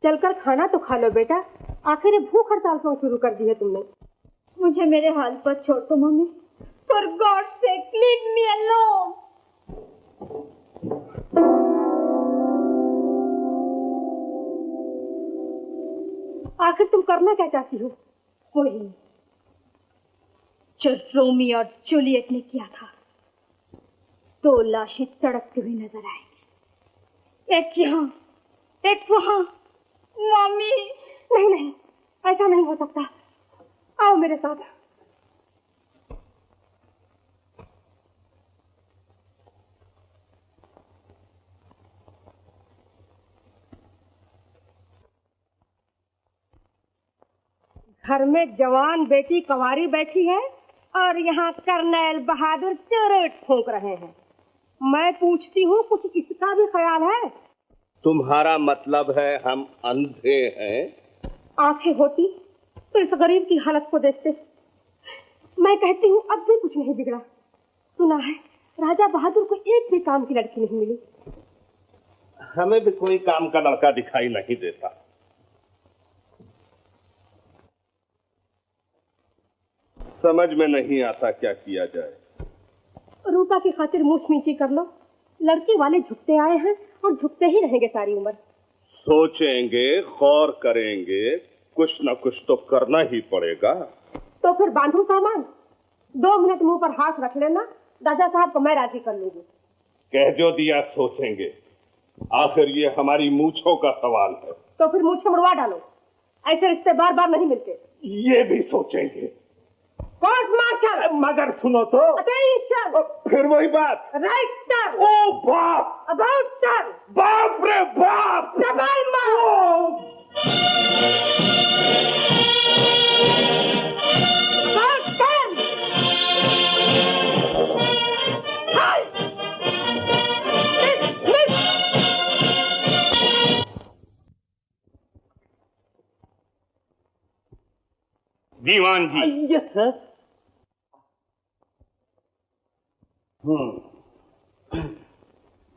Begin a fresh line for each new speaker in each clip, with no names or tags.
चलकर खाना तो खा लो बेटा, आखिर भूख हड़ताल क्यों शुरू कर दी है तुमने?
मुझे मेरे हाल पर छोड़ दो mummy. For God's sake, leave me alone.
आखिर तुम करना क्या चाहती हो?
वही जो रोमियो और जूलियट ने किया था। 2 लाशें तड़पती हुई नजर आएंगी, एक यहाँ एक वहाँ। मम्मी
नहीं नहीं, ऐसा नहीं हो सकता। आओ मेरे साथ। घर में जवान बेटी कंवारी बैठी है और यहाँ कर्नल बहादुर चुरुट फूंक रहे हैं। मैं पूछती हूँ, कुछ इसका भी ख्याल है?
तुम्हारा मतलब है हम अंधे हैं?
आंखें होती तो इस गरीब की हालत को देखते। मैं कहती हूँ अब भी कुछ नहीं बिगड़ा। सुना है राजा बहादुर को एक भी काम की लड़की नहीं मिली।
हमें भी कोई काम का लड़का दिखाई नहीं देता। समझ में नहीं आता क्या किया जाए।
रूपा की खातिर मुंह नीची कर लो। लड़की वाले झुकते आए हैं और झुकते ही रहेंगे सारी उम्र।
सोचेंगे, गौर करेंगे, कुछ न कुछ तो करना ही पड़ेगा।
तो फिर बांधू सामान, 2 मिनट मुंह पर हाथ रख लेना, राजा साहब को मैं राजी कर लूंगी।
कह जो दिया सोचेंगे, आखिर ये हमारी मूछों का सवाल है।
तो फिर मूछें मुड़वा डालो, ऐसे रिश्ते बार बार नहीं मिलते।
ये भी सोचेंगे।
Court martial.
मगर सुनो तो।
अटेंशन।
फिर वही बात।
Right sir.
ओ बाप।
About sir.
बाप रे बाप।
डबल मार।
दीवान जी।
Yes sir.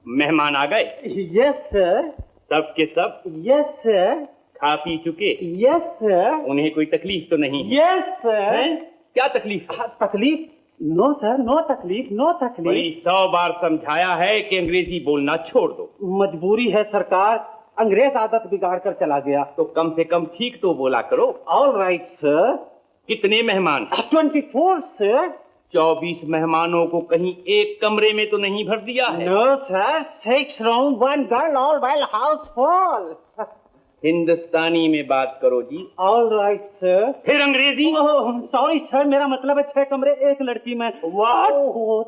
मेहमान आ गए?
Yes sir.
सब के सब?
Yes sir.
खा पी चुके?
Yes sir.
उन्हें कोई तकलीफ तो नहीं?
Yes sir.
क्या तकलीफ?
तकलीफ? नो सर, नो तकलीफ, नो तकलीफ।
बड़ी 100 बार समझाया है कि अंग्रेजी बोलना छोड़ दो।
मजबूरी है सरकार, अंग्रेज आदत बिगाड़ कर चला गया।
तो कम से कम ठीक तो बोला करो।
All right sir.
कितने मेहमान?
24 सर।
24 मेहमानों को कहीं एक कमरे में तो नहीं भर दिया है?
No sir, 6 room, 1 girl, all well house full.
Hindustani में बात करो जी।
All right sir.
फिर अंग्रेजी?
सॉरी सर, मेरा मतलब है 6 कमरे 1 लड़की में।
व्हाट?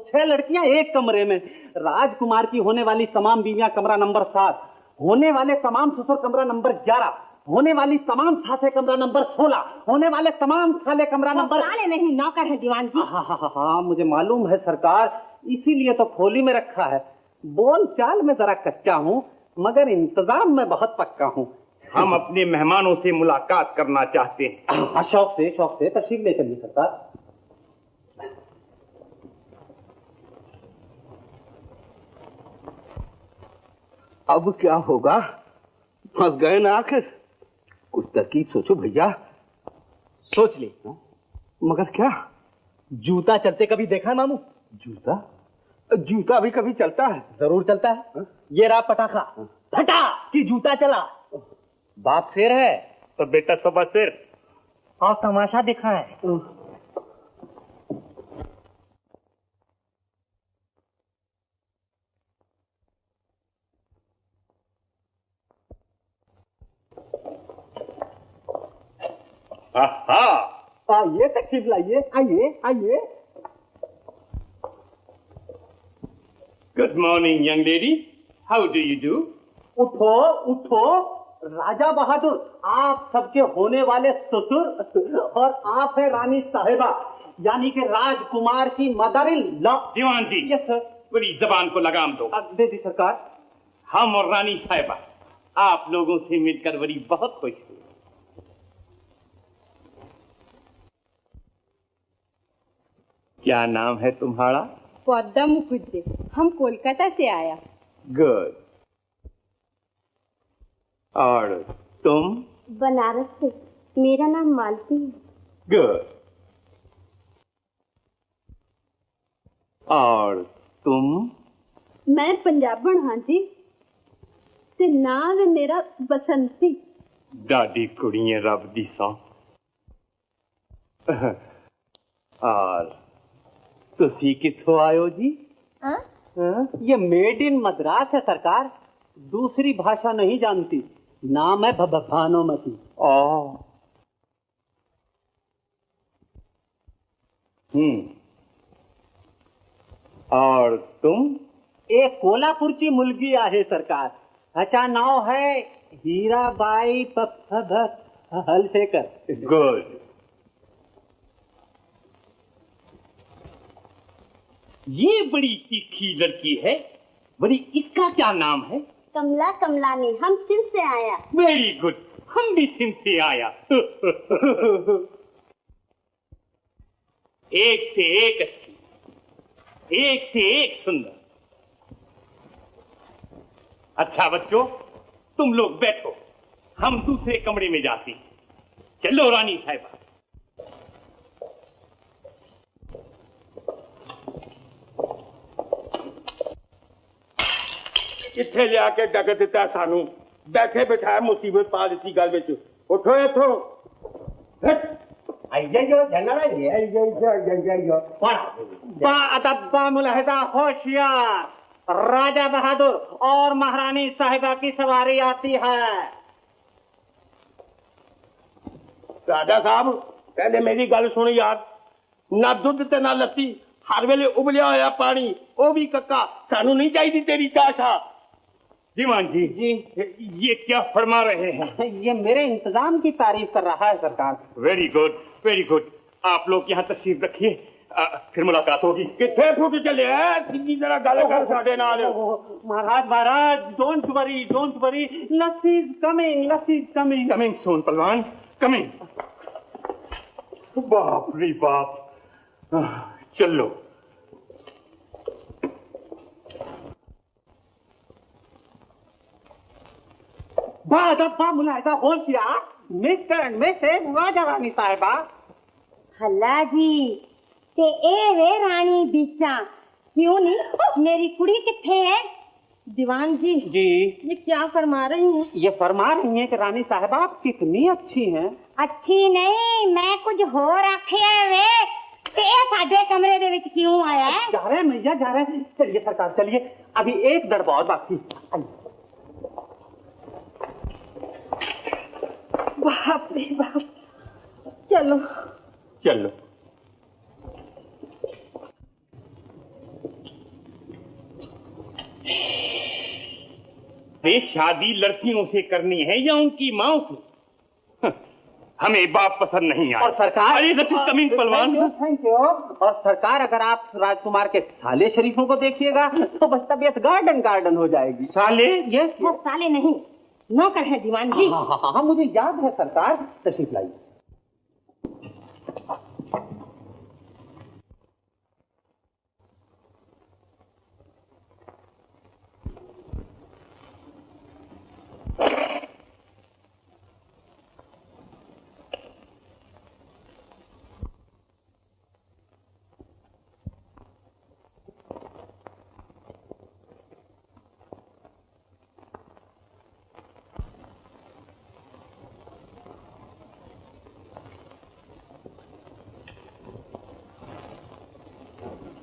6 लड़कियां 1 कमरे में। राजकुमार की होने वाली तमाम बीवियां कमरा नंबर 7, होने वाले तमाम ससुर कमरा नंबर 11, होने वाली तमाम सासे कमरा नंबर 16, होने वाले तमाम साले कमरा नंबर।
साले नहीं, नौकर है दीवान जी।
हाँ, मुझे मालूम है सरकार, इसीलिए तो खोली में रखा है। बोल चाल में जरा कच्चा हूँ, मगर इंतजाम में बहुत पक्का हूँ।
हम अपने मेहमानों से मुलाकात करना चाहते हैं।
शौक से तशरीफ ले चलिए सरकार।
अब क्या होगा? फंस गए ना आखिर। कुछ तरकीब सोचो भैया।
सोच ली।
मगर क्या?
जूता चलते कभी देखा है मामू?
जूता भी कभी चलता है?
जरूर चलता है। ये रहा पटाखा, फटा कि जूता चला। बाप शेर है
तो बेटा सवा शेर।
और तमाशा दिखाएं।
आइए तकलीफ लाइए, आइए।
Good morning young lady, how do you do?
उठो राजा बहादुर, आप सबके होने वाले ससुर, और आप है रानी साहिबा, यानी कि राजकुमार की मदर इन लॉ।
दीवान जी।
Yes sir.
बड़ी जबान को लगाम दो।
दे दी सरकार।
हम और रानी साहिबा आप लोगों से मिलकर बड़ी बहुत खुश हुई। क्या नाम है तुम्हारा?
पद्मा मुखर्जी, हम कोलकाता से आया।
गुड। और तुम?
बनारस से। मेरा नाम मालती है।
गुड। और तुम?
मैं पंजाबन हाँ जी, ते नाम है मेरा बसंती।
दादी कुड़ियां रब दी सौ। और तुसी किथों आयो जी?
हाँ?
ये मेड इन मद्रास है सरकार, दूसरी भाषा नहीं जानती। नाम है भानुमती।
और तुम?
एक कोल्हापुरची मुलगी आहे सरकार, ह्याचा नाव है हीराबाई हलसेकर।
गुड। ये बड़ी तीखी लड़की है, बड़ी, इसका क्या नाम है?
कमला कमलानी, हम सिंध से आया।
वेरी गुड, हम भी सिंध से आया। एक से एक अच्छी, एक से एक सुंदर। अच्छा बच्चों, तुम लोग बैठो, हम दूसरे कमरे में जाते हैं। चलो रानी साहिबा।
किथे लिया के डग दिता सानू, बैठे बिठाए मुसीबत पा दी गल विच। उठो इथों।
आई जाइयो जनरल जी, आई जाइयो।
बा मुलाहिजा होशियार, राजा बहादुर और महारानी साहिबा की सवारी आती है।
राजा साहब, पहले मेरी गल सुन यार, ना दुध ते ना लस्सी, हर वेले उबलिया होया पानी, वो भी कक्का। सानू नहीं चाहिए तेरी चाशा।
दीवान जी, ये क्या फरमा रहे हैं?
ये मेरे इंतजाम की तारीफ कर रहा है सरकार।
Very good, very good. आप लोग यहाँ तशरीफ रखिए, फिर मुलाकात होगी।
किथे फुट चले सीधी तरह गल कर साडे नाल।
महाराज don't worry, lassi is coming.
Coming soon पहलवान, कमिंग। बाप रे बाप। चलो।
बा मुलाहिजा होशियार, Mr and Mrs Raja Rani साहिबा।
हल्ला जी, ते ए वे रानी बीचा, क्यों नहीं? मेरी कुड़ी किथे है? दीवान जी, ये क्या फरमा रही हैं?
ये फरमा रही हैं कि रानी साहिबा आप कितनी अच्छी हैं।
अच्छी नहीं, मैं कुछ हो रखे वे। ते साडे कमरे दे विच क्यों आया है?
जा रहे हैं मैया, जा रहे हैं। चलिए सरकार चलिए, अभी एक दड़बा और बाकी।
बाप रे बाप। चलो
चलो। वे शादी लड़कियों से करनी है या उनकी माँ से? हमें बाप पसंद नहीं आया।
और सरकार,
कमिंग पहलवान।
Thank you. और सरकार, अगर आप राजकुमार के साले शरीफों को देखिएगा तो बस तबीयत गार्डन हो जाएगी।
साले?
यस।
वो साले नहीं, नौकर है दीवान जी।
हाँ, मुझे याद है सरकार। तशरीफ लाइए।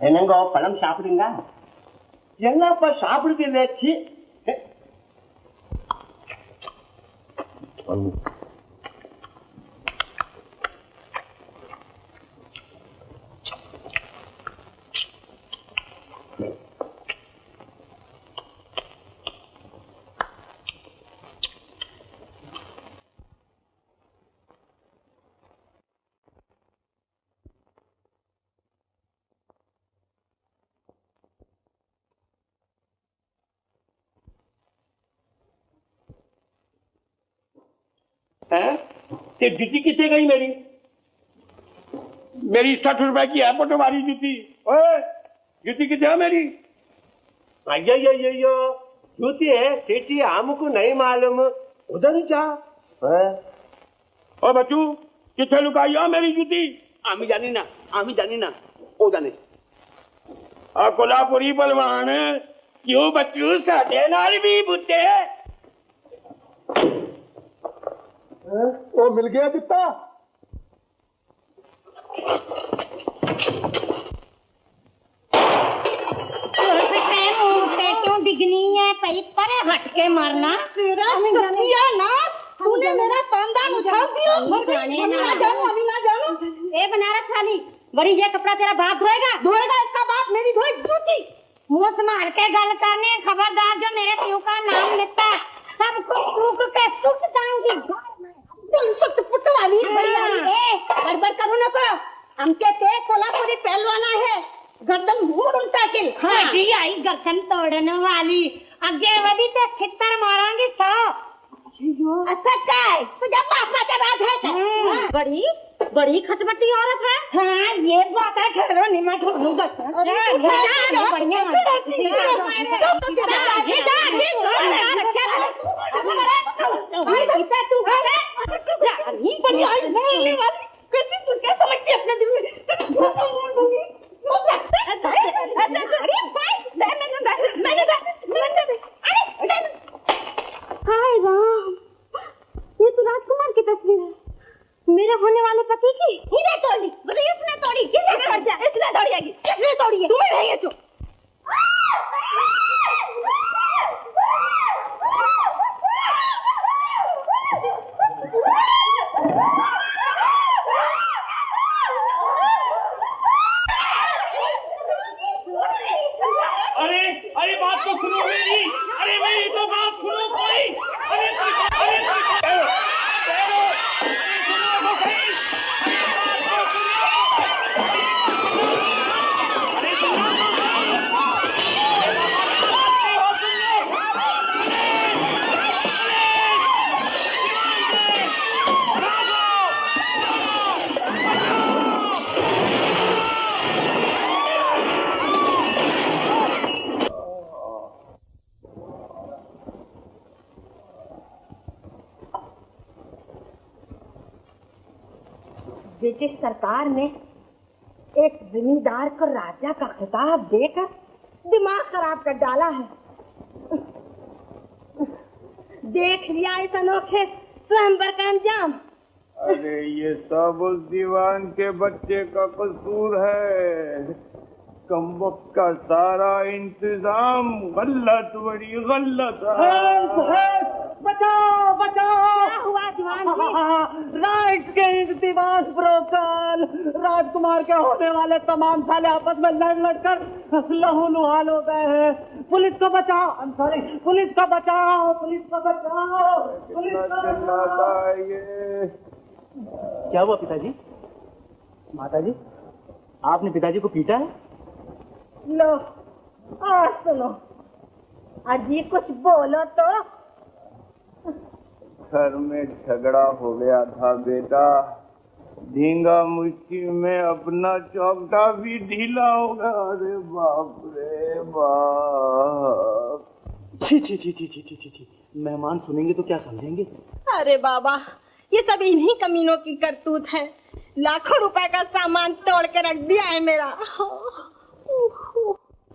என்னங்கோ பழம் சாப்பிடுங்க. என்னப்பா சாப்பிடுது?
ते जुती कितने गई मेरी? मेरी 60 रुपए की है पटवारी जुती। ओए, जुती कितने है मेरी?
अयो जुती है सीटी हमको नहीं मालूम, उधर ही जा।
ओ बच्चू किथे लुकाई आ मेरी जूती?
आमी जानी ना ओ जाने।
आ कोल्हापुरी बलवान क्यों बच्चू साडे नाल भी बुੱਤੇ?
वो मिल गया बित्ता?
क्यों दिखनी है भाई? पर हट के मारना ना, तूने मेरा पांदान उछाल दिया। अभी ना जानो। ए बनारस वाली, बड़ी ये कपड़ा तेरा बाप धोएगा? इसका बाप मेरी धोए जूती। मुंह संभाल के गल करने, खबरदार जो मेरे पीऊ का नाम लेता सबको फूक के सुट जाऊंगी। पुटवाली गड़बड़ करो न तो हमके ते कोल्हापुरी पहलवाना है, गर्दन मूड उल्टा किल। हाँ जी आई गर्दन तोड़ने वाली, आगे वही तो छितर मारांगी तो। अच्छा क्या है तुझे पापा का राज है क्या? बड़ी खटपटी औरत है। हाँ ये बात है, ठहरो नहीं मैं ठहरूंगा। समझती अपने दिल हाय राम, ये तो राजकुमार की तस्वीर है, मेरे होने वाले पति की। इसने तोड़ी, इसने तोड़ी, इसने तोड़िएगी, इसने तोड़ी है, तुम्हें नहीं है जो।
अरे बात तो सुनो मेरी, अरे मेरी तो बात सुनो कोई।
ब्रिटिश सरकार ने एक जमींदार को राजा का खिताब देकर दिमाग खराब कर डाला है। देख लिया इस अनोखे स्वयंवर का अंजाम।
अरे ये सब उस दीवान के बच्चे का कसूर है। कमबख्त का सारा इंतजाम गलत, बड़ी गलत है।
बचाओ बचाओ।
क्या हुआ दीवान जी?
राइट के दीवान ब्रोकल, राजकुमार के होने वाले तमाम साले आपस में लड़कर लहूलुहाल हो गए हैं। पुलिस को बचाओ, पुलिस को बचाओ, पुलिस को बचाओ, पुलिस को बचाओ।
क्या हुआ पिताजी? माताजी, आपने पिताजी को पीटा है?
लो और सुनो, अजी कुछ बोलो तो।
घर में झगड़ा हो गया था बेटा, ढींगा मुश्किल में अपना चौकटा भी ढीला होगा। अरे बाप रे बाप।
छी छी छी छी छी छी छी छी, मेहमान सुनेंगे तो क्या समझेंगे?
अरे बाबा, ये सब इन्हीं कमीनों की करतूत है। लाखों रुपए का सामान तोड़ के रख दिया है मेरा।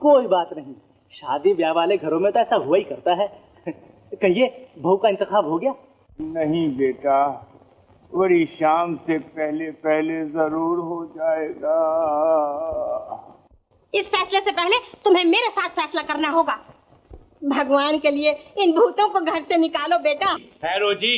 कोई बात नहीं, शादी ब्याह वाले घरों में तो ऐसा हुआ ही करता है। कहिए, बहू का इंतखाब हो गया?
नहीं बेटा, बड़ी शाम से पहले पहले जरूर हो जाएगा।
इस फैसले से पहले तुम्हें मेरे साथ फैसला करना होगा। भगवान के लिए इन भूतों को घर से निकालो बेटा।
खैरो जी,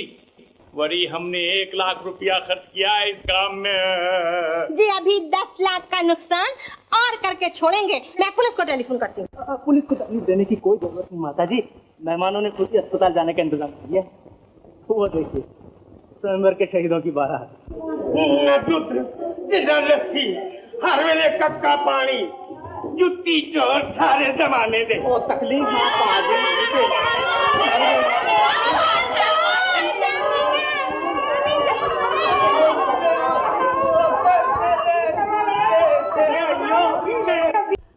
वरी हमने 1 लाख रुपया खर्च किया है इस काम में।
जी अभी 10 लाख का नुकसान और करके छोड़ेंगे। मैं पुलिस को टेलीफोन करती हूँ।
पुलिस को तकलीफ देने की कोई जरूरत नहीं माताजी, मेहमानों ने खुद ही अस्पताल जाने का इंतजाम किया है। वो देखिए, स्वयंवर के शहीदों की बारात।
लस्सी हर वेले कक्का पानी, जुत्ती चोर सारे जमाने दे।
वो तकलीफ आप आ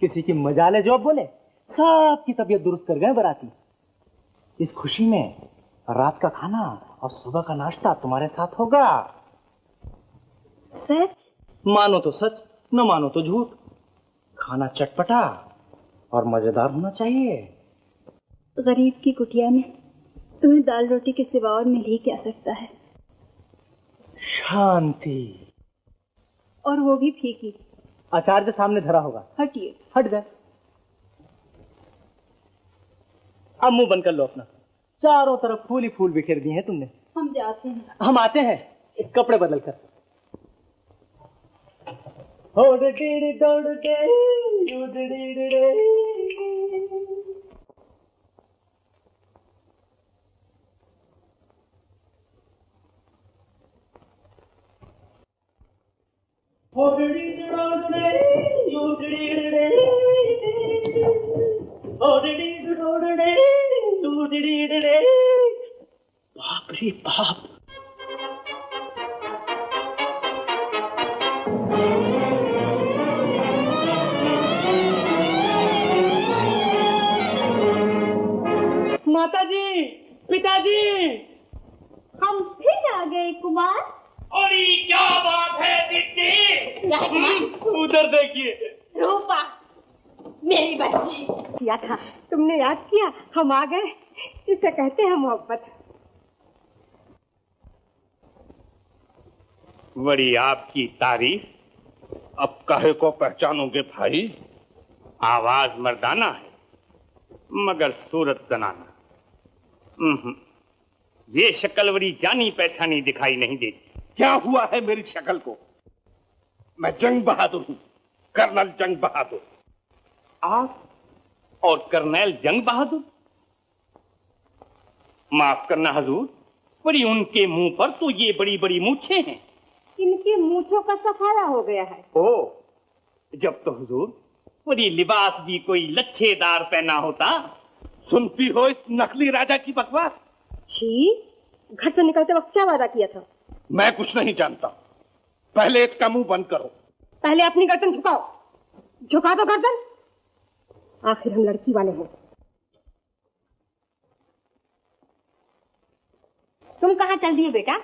किसी की मजाले जॉब बोले, सबकी तबीयत दुरुस्त कर गए बराती। इस खुशी में
रात का खाना और सुबह का नाश्ता तुम्हारे साथ होगा।
सच?
मानो तो सच, न मानो तो झूठ। खाना चटपटा और मजेदार होना चाहिए।
गरीब की कुटिया में तुम्हें दाल रोटी के सिवा और मिल ही क्या सकता है।
शांति।
और वो भी फीकी।
आचार्य सामने धरा होगा।
हटिए।
हट गए। अब मुंह बंद कर लो अपना। चारों तरफ फूल ही फूल बिखेर दिए हैं तुमने।
हम जाते हैं।
हम आते हैं कपड़े बदल कर। बाप रे बाप। माताजी, पिताजी,
हम फिर आ गए कुमार।
और ये क्या बात है दीदी?
उधर देखिए।
रूपा, मेरी बच्ची।
किया था, तुमने याद किया, हम आ गए। इसे कहते हैं मोहब्बत।
बड़ी आपकी तारीफ। अब काहे को पहचानोगे भाई? आवाज मर्दाना है मगर सूरत जनाना। ये शक्ल बड़ी जानी पहचानी दिखाई नहीं देती। क्या हुआ है मेरी शक्ल को? मैं जंग बहादुर हूं, कर्नल जंग बहादुर। आप और कर्नल जंग बहादुर? माफ करना हुजूर, बड़ी उनके मुंह पर तो ये बड़ी बड़ी मूछें हैं।
इनकी मूछों का सफाया हो गया है।
ओ, जब तो हुजूर बड़ी लिबास भी कोई लच्छेदार पहना होता। सुनती हो इस नकली राजा की बकवास?
छी, घर से निकलते वक्त क्या वादा किया था?
मैं कुछ नहीं जानता। पहले इसका मुंह बंद करो।
पहले अपनी गर्दन झुकाओ। झुका दो गर्दन। आखिर हम लड़की वाले हैं।
तुम कहाँ चल दिए बेटा?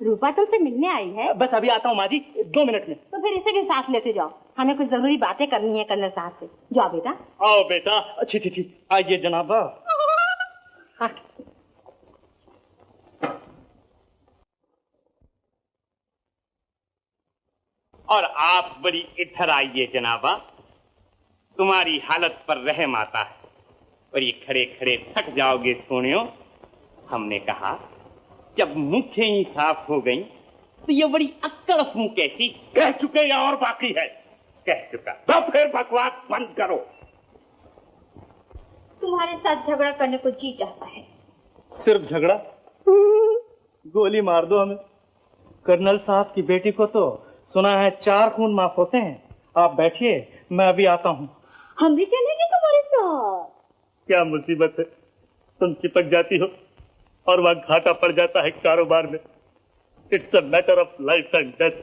रूपा तुमसे मिलने आई है।
बस अभी आता हूँ माँ जी, 2 मिनट में।
तो फिर इसे भी साथ लेते जाओ। हमें कुछ जरूरी बातें करनी है कर्नल साहब से। जाओ बेटा।
आओ बेटा। अच्छी अच्छी अच्छी। आइए जनाबा।
हाँ।
और आप बड़ी इधर आइए जनाबा। तुम्हारी हालत पर रहम आता है। और ये खड़े खड़े थक जाओगे सोनियो। हमने कहा जब मूछें ही साफ हो गई तो ये बड़ी अक्कड़ मुंह कैसी? कह चुके या और बाकी है? कह चुका। तो फिर बकवास बंद करो।
तुम्हारे साथ झगड़ा करने को जी चाहता है।
सिर्फ झगड़ा? गोली मार दो हमें। कर्नल साहब की बेटी को तो सुना है 4 खून माफ होते हैं। आप बैठिए, मैं अभी आता हूँ।
हम भी चलेंगे तुम्हारे साथ।
क्या मुसीबत है, तुम चिपक जाती हो और वहाँ घाटा पड़ जाता है कारोबार में। It's a matter of life and death.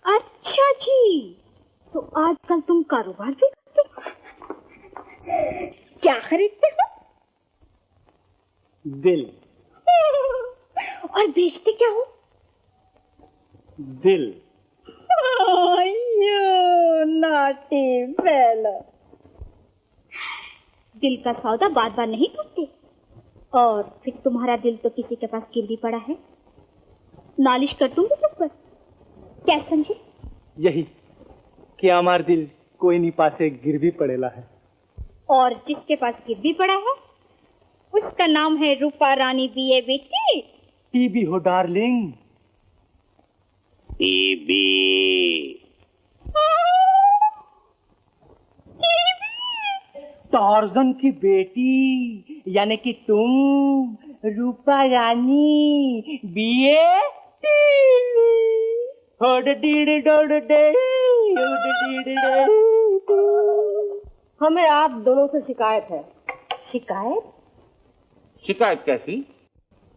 अच्छा जी, तो आजकल तुम कारोबार भी करते हो? क्या खरीदते हो?
दिल।
और बेचते क्या हो?
दिल।
नाटी फेलो। दिल का सौदा बार बार नहीं करते। और फिर तुम्हारा दिल तो किसी के पास गिरवी पड़ा है। नालिश कर दूंगी तुम पर। क्या समझे?
यही कि हमार दिल कोई नहीं पासे गिरवी पड़ेला है।
और जिसके पास गिरवी पड़ा है उसका नाम है रूपा रानी बीए बेटी।
टीबी हो डार्लिंग।
टीबी।
टार्जन की बेटी, यानी कि तुम रूपा रानी बीए।
हमें आप दोनों से शिकायत है।
शिकायत?
शिकायत कैसी?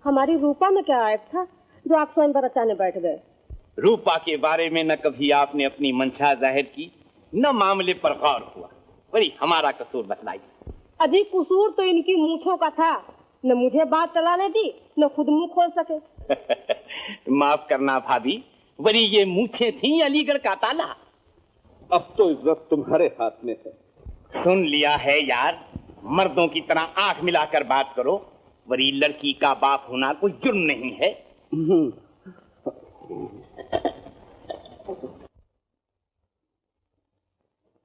हमारी रूपा में क्या आयब था जो आप स्वयं पर अचानक बैठ गए?
रूपा के बारे में न कभी आपने अपनी मंशा जाहिर की, न मामले पर गौर हुआ। बड़ी हमारा कसूर बतलाई।
अधिक कसूर तो इनकी मूछों का था न मुझे बात चलाने दी न खुद मुंह खोल सके।
माफ करना भाभी, वरी ये मूछें थी अलीगढ़ का ताला।
अब तो इज्जत तुम्हारे हाथ में है।
सुन लिया है यार, मर्दों की तरह आंख मिलाकर बात करो। वरी लड़की का बाप होना कोई जुर्म नहीं है।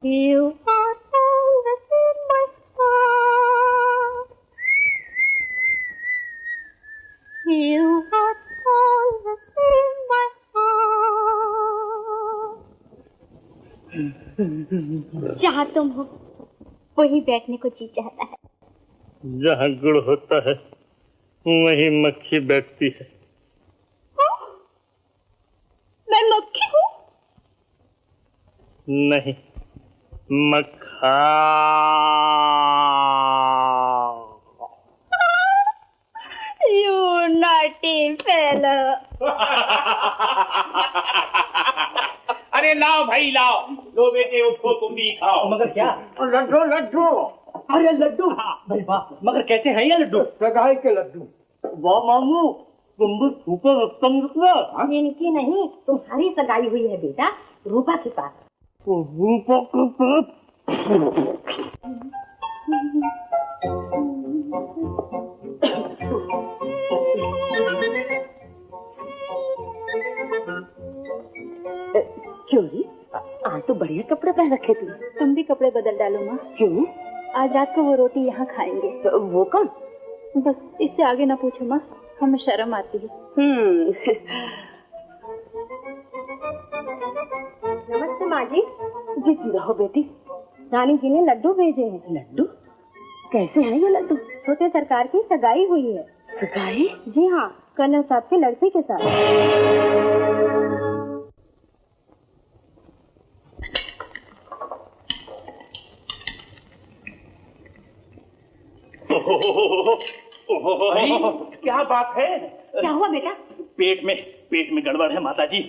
You are always in my heart. You are always in my heart. जहाँ तुम हो वहीं बैठने को जी चाहता है।
जहाँ गुड़ होता है वहीं मक्खी बैठती है।
मैं मक्खी हूँ?
नहीं, मक्खा।
You naughty fellow.
अरे लाओ भाई लाओ, लो बेटे उठो तुम भी खाओ।
मगर क्या?
लड्डू लड्डू।
अरे लड्डू। भाई वाह, मगर कैसे हैं ये लड्डू?
सगाई के लड्डू।
वाह मामू, तुम भी सुपर उत्तम निकला।
इनकी नहीं तुम्हारी सगाई हुई है बेटा, रूपा के पास।
रूपा के पास?
क्यों जी, आज तो बढ़िया कपड़े पहन रखे थे।
तुम भी कपड़े बदल डालो माँ।
क्यों?
आज रात को वो रोटी यहाँ खाएंगे।
वो कौन?
बस इससे आगे ना पूछो माँ, हमें शर्म आती है।
नमस्ते माँ जी। जी रहो बेटी, रानी जी ने लड्डू भेजे हैं। लड्डू? कैसे हैं ये लड्डू? छोटे सरकार की सगाई हुई है। सगाई? जी हाँ, कर्नल साहब के लड़के के साथ।
क्या बात है?
क्या हुआ बेटा?
पेट में गड़बड़ है माताजी।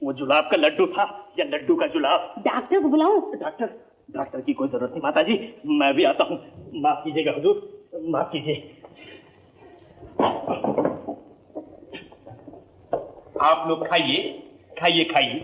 वो जुलाब का लड्डू था या लड्डू का जुलाब?
डॉक्टर को बुलाऊं?
डॉक्टर की कोई जरूरत नहीं माताजी, मैं भी आता हूँ। माफ कीजिएगा हुजूर, माफ कीजिए।
आप लोग खाइए खाइए खाइए।